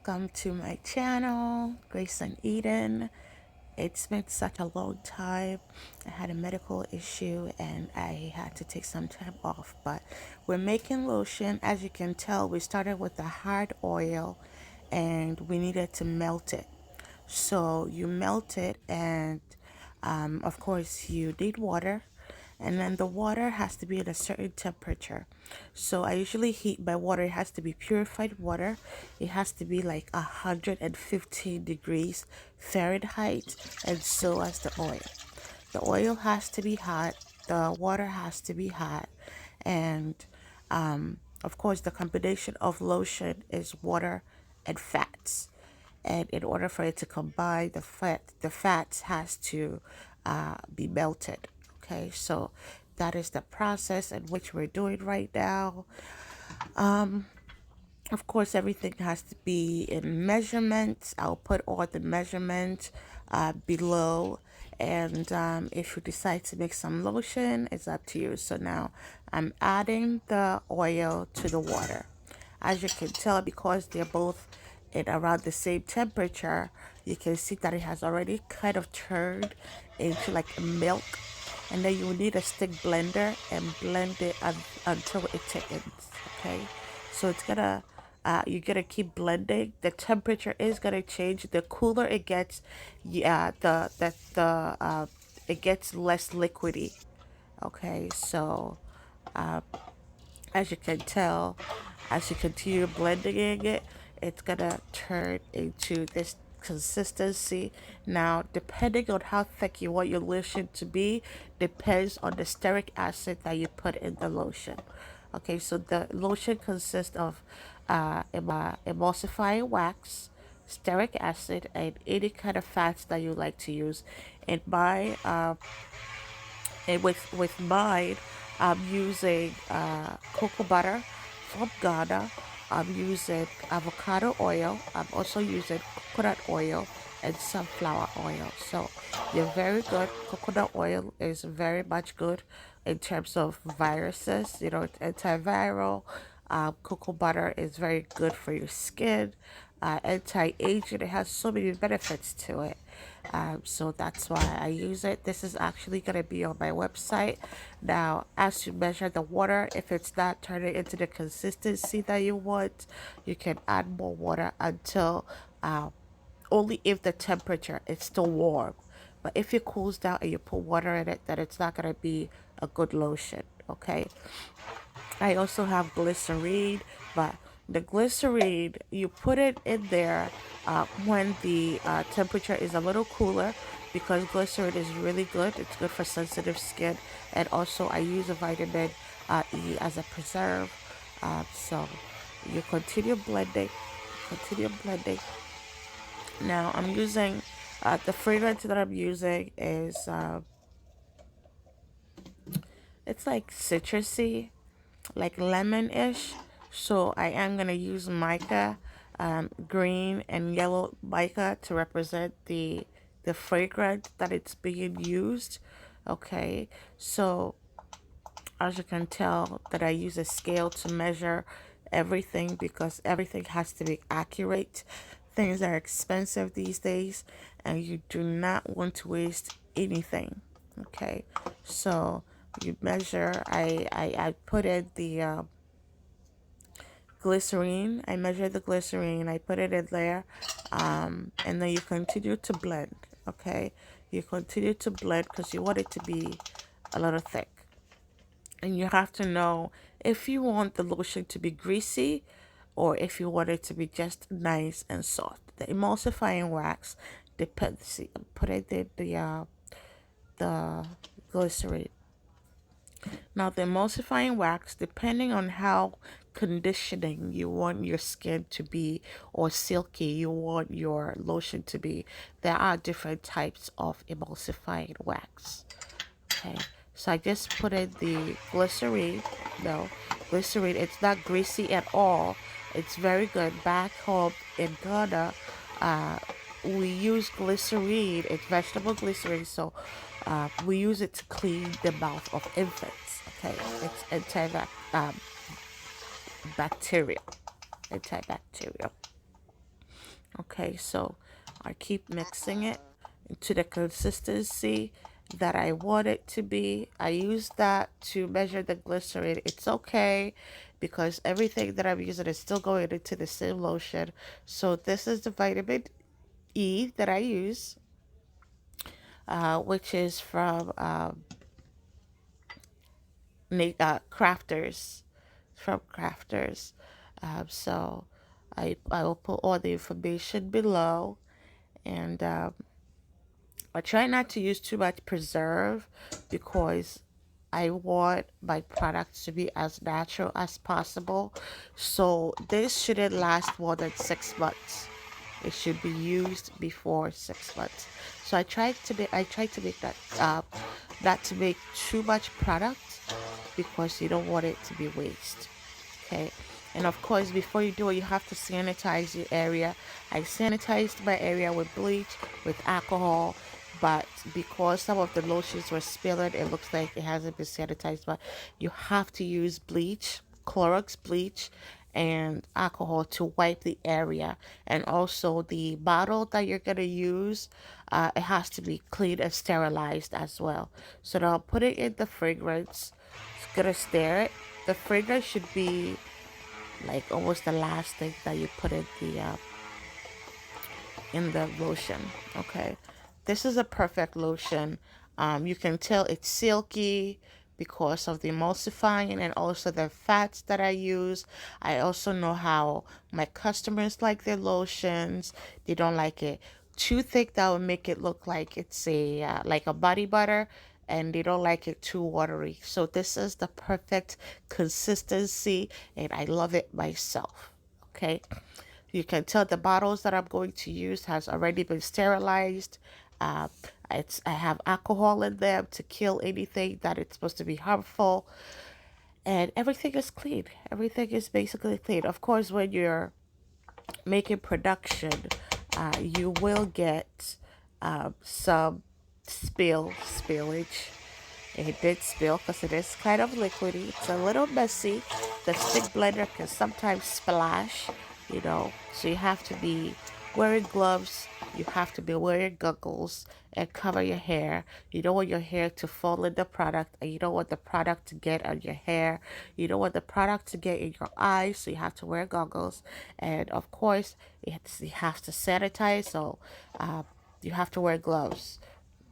welcome to my channel, Grace and Eden. It's been such a long time. I had a medical issue and I had to take some time off, but we're making lotion. As you can tell, we started with the hard oil and we needed to melt it. So you melt it, and of course, you need water, and then the water has to be at a certain temperature. So I usually heat my water. It has to be purified water. It has to be like 115 degrees Fahrenheit, and so as the oil. The oil has to be hot. The water has to be hot, and of course, the combination of lotion is water and fats. And in order for it to combine, the fats has to be melted. Okay, so that is the process in which we're doing right now. Of course, everything has to be in measurements. I'll put all the measurements below. And if you decide to make some lotion, it's up to you. So now I'm adding the oil to the water. As you can tell, because they're both at around the same temperature, you can see that it has already kind of turned into like milk. And then you will need a stick blender and blend it until it thickens. Okay, so it's gonna you're gonna keep blending. The temperature is gonna change. The cooler it gets, yeah, the it gets less liquidy. Okay, so as you can tell, as you continue blending it, it's gonna turn into this consistency. Now, depending on how thick you want your lotion to be, depends on the stearic acid that you put in the lotion. Okay, so the lotion consists of emulsifying wax, stearic acid, and any kind of fats that you like to use. In my and with mine, I'm using cocoa butter from Ghana. I'm using avocado oil. I'm also using coconut oil and sunflower oil. So they're very good. Coconut oil is very much good in terms of viruses. You know, it's antiviral. Cocoa butter is very good for your skin. Anti-aging. It has so many benefits to it. So that's why I use it. This is actually going to be on my website. Now, as you measure the water, if it's not turning into the consistency that you want, you can add more water until only if the temperature is still warm. But if it cools down and you put water in it, then it's not going to be a good lotion. Okay. I also have glycerine, but the glycerine, you put it in there when the temperature is a little cooler, because glycerin is really good. It's good for sensitive skin. And also I use a vitamin E as a preserve. So you continue blending. Now I'm using, the fragrance that I'm using is, it's like citrusy, like lemon-ish. So I am gonna use mica, green and yellow mica to represent the fragrance that it's being used. Okay, so as you can tell that I use a scale to measure everything, because everything has to be accurate. Things are expensive these days and you do not want to waste anything. Okay, so you measure. I put in the glycerine. I measure the glycerine. I put it in there, and then you continue to blend. Okay, you continue to blend because you want it to be a little thick, and you have to know if you want the lotion to be greasy or if you want it to be just nice and soft. The emulsifying wax depends. See, put it in the glycerine. Now, the emulsifying wax, depending on how conditioning you want your skin to be or silky you want your lotion to be, there are different types of emulsifying wax. Okay, so I just put in the glycerine. No, glycerine, it's not greasy at all. It's very good. Back home in Ghana, we use glycerine. It's vegetable glycerine, so we use it to clean the mouth of infants. Okay, it's antibacterial, antibacterial. Okay, so I keep mixing it to the consistency that I want it to be. I use that to measure the glycerin. It's okay because everything that I'm using is still going into the same lotion. So this is the vitamin E that I use, which is from Crafters, from Crafters. So I will put all the information below, and I try not to use too much preserve because I want my products to be as natural as possible. So this shouldn't last more than 6 months. It should be used before 6 months. So I try to make that not to make too much product because you don't want it to be waste. Okay. And of course, before you do it, you have to sanitize your area. I sanitized my area with bleach, with alcohol, but because some of the lotions were spilling, it looks like it hasn't been sanitized. But you have to use bleach, Clorox bleach, and alcohol to wipe the area. And also, the bottle that you're going to use, it has to be clean and sterilized as well. So now put it in the fragrance. It's going to stir it. The fragrance should be like almost the last thing that you put in the lotion. Okay, this is a perfect lotion. You can tell it's silky because of the emulsifying and also the fats that I use. I also know how my customers like their lotions. They don't like it too thick, that would make it look like it's a like a body butter, and they don't like it too watery. So this is the perfect consistency, and I love it myself. Okay, you can tell the bottles that I'm going to use has already been sterilized. Uh, I have alcohol in them to kill anything that it's supposed to be harmful, and everything is clean. Everything is basically clean. Of course, when you're making production, you will get some spillage. It did spill because it is kind of liquidy. It's a little messy. The stick blender can sometimes splash, so you have to be wearing gloves. You have to be wearing goggles and cover your hair. You don't want your hair to fall in the product, and you don't want the product to get on your hair. You don't want the product to get in your eyes, so you have to wear goggles. And of course, you have to sanitize, so you have to wear gloves.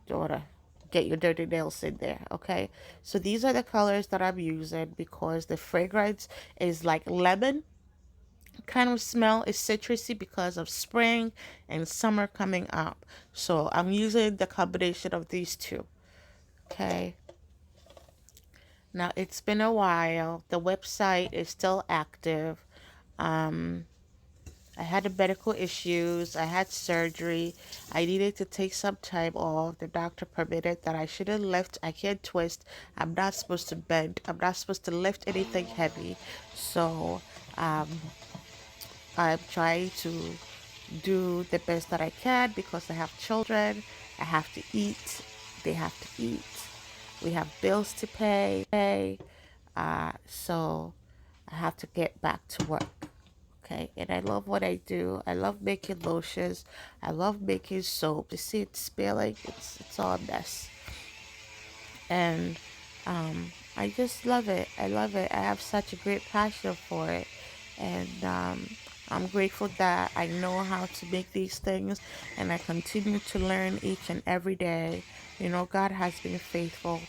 Don't want to get your dirty nails in there. Okay, so these are the colors that I'm using because the fragrance is like lemon kind of smell. Is citrusy because of spring and summer coming up, so I'm using the combination of these two. Okay, now it's been a while. The website is still active. um I had medical issues. I had surgery. I needed to take some time off. The doctor permitted that I shouldn't lift. I can't twist. I'm not supposed to bend. I'm not supposed to lift anything heavy. So um, I'm trying to do the best that I can because I have children. I have to eat. They have to eat. We have bills to pay. So I have to get back to work. Okay, and I love what I do. I love making lotions. I love making soap. You see it spilling. It's all a mess, and I just love it. I love it. I have such a great passion for it, and I'm grateful that I know how to make these things, and I continue to learn each and every day. God has been faithful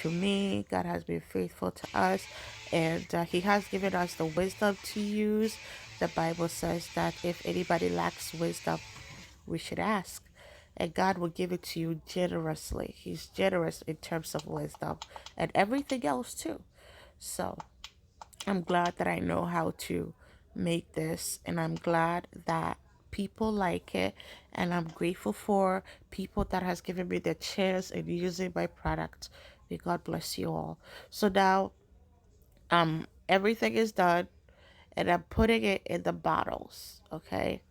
to me. God has been faithful to us, and He has given us the wisdom to use. The Bible says that if anybody lacks wisdom, we should ask, and God will give it to you generously. He's generous in terms of wisdom and everything else too. So I'm glad that I know how to make this, and I'm glad that people like it, and I'm grateful for people that has given me the chance in using my product. May God bless you all. So now everything is done, and I'm putting it in the bottles. Okay,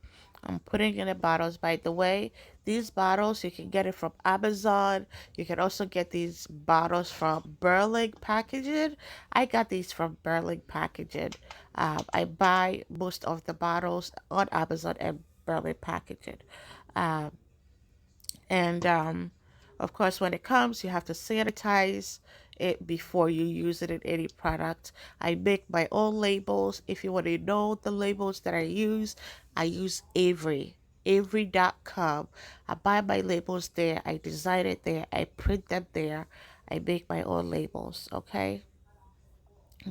I'm putting it in bottles. By the way, these bottles you can get it from Amazon. You can also get these bottles from Berling Packaging. I got these from Berling Packaging. I buy most of the bottles on Amazon and barely package it. Um, and of course, when it comes, you have to sanitize it before you use it in any product. I make my own labels. If you want to know the labels that I use Avery.com. I buy my labels there. I design it there. I print them there. I make my own labels. Okay.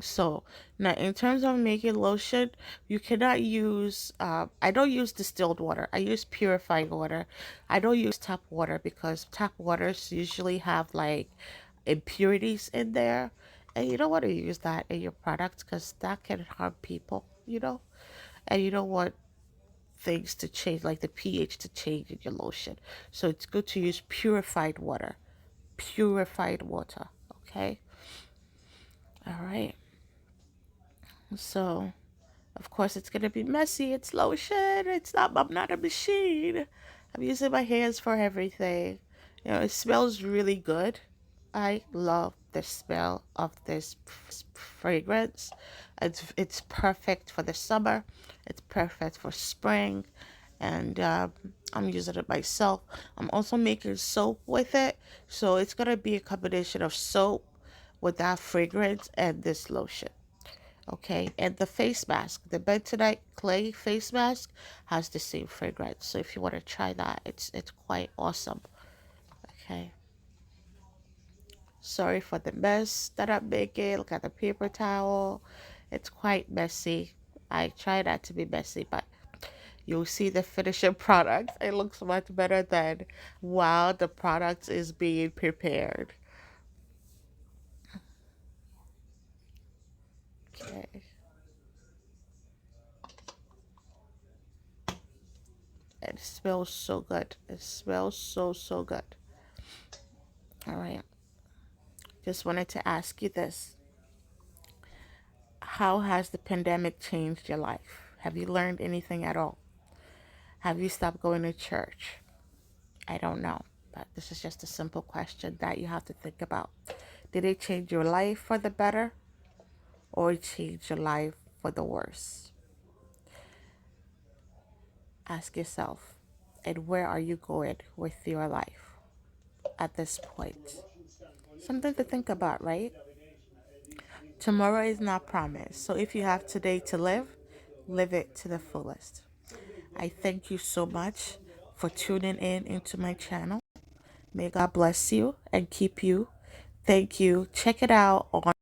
So now, in terms of making lotion, you cannot use. I don't use distilled water. I use purified water. I don't use tap water because tap waters usually have like impurities in there, and you don't want to use that in your products because that can harm people. And you don't want things to change, like the pH to change in your lotion. So it's good to use purified water. Purified water. Okay. All right. So. Of course, it's gonna be messy. It's lotion. It's not. I'm not a machine. I'm using my hands for everything. It smells really good. I love the smell of this fragrance. It's perfect for the summer. It's perfect for spring, and I'm using it myself. I'm also making soap with it, so it's gonna be a combination of soap with that fragrance and this lotion. Okay, and the face mask, the bentonite clay face mask, has the same fragrance. So if you want to try that, it's quite awesome. Okay, sorry for the mess that I'm making. Look at the paper towel; it's quite messy. I try not to be messy, but you'll see the finishing product. It looks much better than while the product is being prepared. Okay, it smells so good. It smells so good. All right. Just wanted to ask you this. How has the pandemic changed your life? Have you learned anything at all? Have you stopped going to church? I don't know, but this is just a simple question that you have to think about. Did it change your life for the better or change your life for the worse? Ask yourself. And where are you going with your life at this point? Something to think about, right? Tomorrow is not promised. So if you have today to live, live it to the fullest. I thank you so much for tuning in into my channel. May God bless you and keep you. Thank you. Check it out on